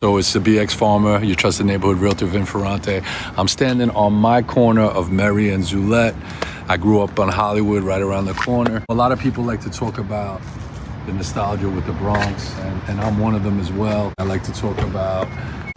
So it's the BX Farmer, your trusted neighborhood realtor, Vincent Ferrante. I'm standing on my corner of Mary and Zulette. I grew up on Hollywood, right around the corner. A lot of people like to talk about the nostalgia with the Bronx, and I'm one of them as well. I like to talk about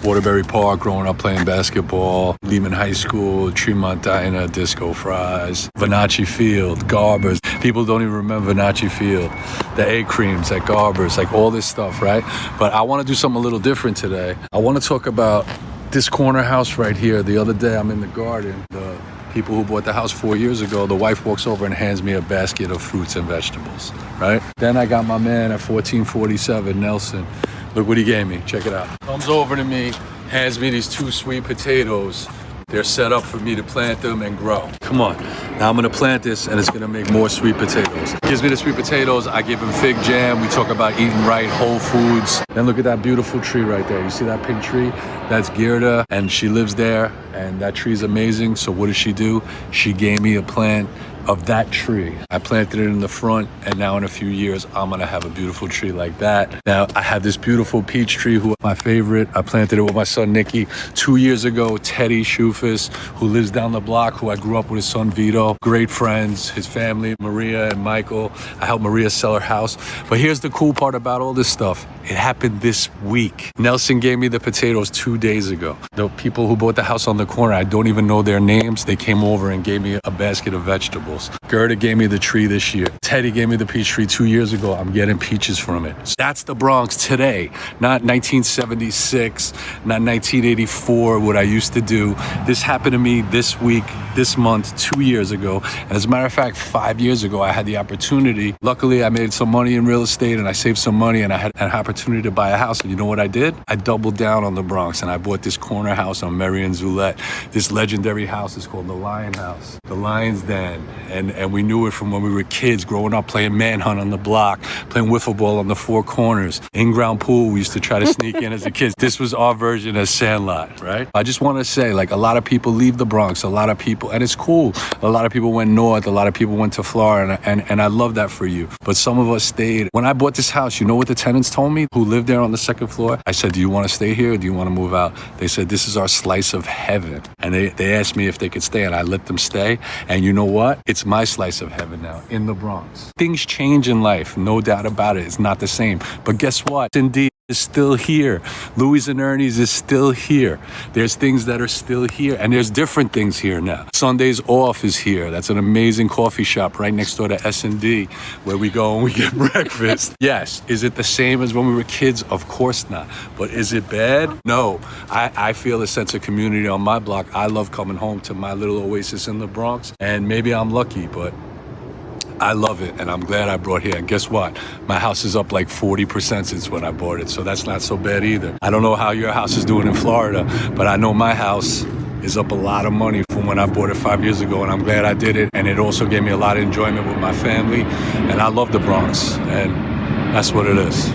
Waterbury Park, growing up playing basketball, Lehman High School, Tremont Diner, Disco Fries, Venatchi Field, Garber's. People don't even remember Venatchi Field, the A-Creams at Garber's, like all this stuff, right? But I want to do something a little different today. I want to talk about this corner house right here. The other day I'm in the garden. The people who bought the house 4 years ago, the wife walks over and hands me a basket of fruits and vegetables, right? Then I got my man at 1447, Nelson. Look what he gave me. Check it out. Comes over to me, hands me these 2 sweet potatoes. They're set up for me to plant them and grow. Come on. Now I'm gonna plant this and it's gonna make more sweet potatoes. Gives me the sweet potatoes, I give him fig jam. We talk about eating right, whole foods. Then look at that beautiful tree right there. You see that pink tree? That's Gerda, and she lives there, and that tree's amazing. So what does she do? She gave me a plant of that tree. I planted it in the front, and now in a few years, I'm gonna have a beautiful tree like that. Now, I have this beautiful peach tree, who my favorite. I planted it with my son, Nicky. 2 years ago, Teddy Shufus, who lives down the block, who I grew up with his son, Vito. Great friends, his family, Maria and Michael. I helped Maria sell her house. But here's the cool part about all this stuff. It happened this week. Nelson gave me the potatoes 2 days ago. The people who bought the house on the corner, I don't even know their names. They came over and gave me a basket of vegetables. Gerda gave me the tree this year. Teddy gave me the peach tree 2 years ago. I'm getting peaches from it. So that's the Bronx today, not 1976, not 1984, what I used to do. This happened to me this week, this month, 2 years ago. And as a matter of fact, 5 years ago, I had the opportunity. Luckily, I made some money in real estate and I saved some money, and I had an opportunity to buy a house. And you know what I did? I doubled down on the Bronx and I bought this corner house on Mary and Zulette. This legendary house is called the Lion House, the Lion's Den. And we knew it from when we were kids, growing up playing manhunt on the block, playing wiffle ball on the 4 corners, in-ground pool we used to try to sneak in as a kid. This was our version of Sandlot, right? I just want to say, like, a lot of people leave the Bronx, a lot of people, and it's cool. A lot of people went north, a lot of people went to Florida, and I love that for you. But some of us stayed. When I bought this house, you know what the tenants told me who lived there on the 2nd floor? I said, do you want to stay here or do you want to move out? They said, this is our slice of heaven. And they asked me if they could stay, and I let them stay. And you know what? It's my slice of heaven now in the Bronx. Things change in life, no doubt about it. It's not the same. But guess what? Indeed, is still here. Louis and Ernie's is still here. There's things that are still here, and there's different things here now. Sundays Off is here. That's an amazing coffee shop right next door to S&D, where we go and we get breakfast. Yes. Is it the same as when we were kids? Of course not. But is it bad? No. I feel a sense of community on my block. I love coming home to my little oasis in the Bronx, and maybe I'm lucky, but I love it, and I'm glad I brought here. And guess what? My house is up like 40% since when I bought it, so that's not so bad either. I don't know how your house is doing in Florida, but I know my house is up a lot of money from when I bought it 5 years ago, and I'm glad I did it. And it also gave me a lot of enjoyment with my family, and I love the Bronx, and that's what it is.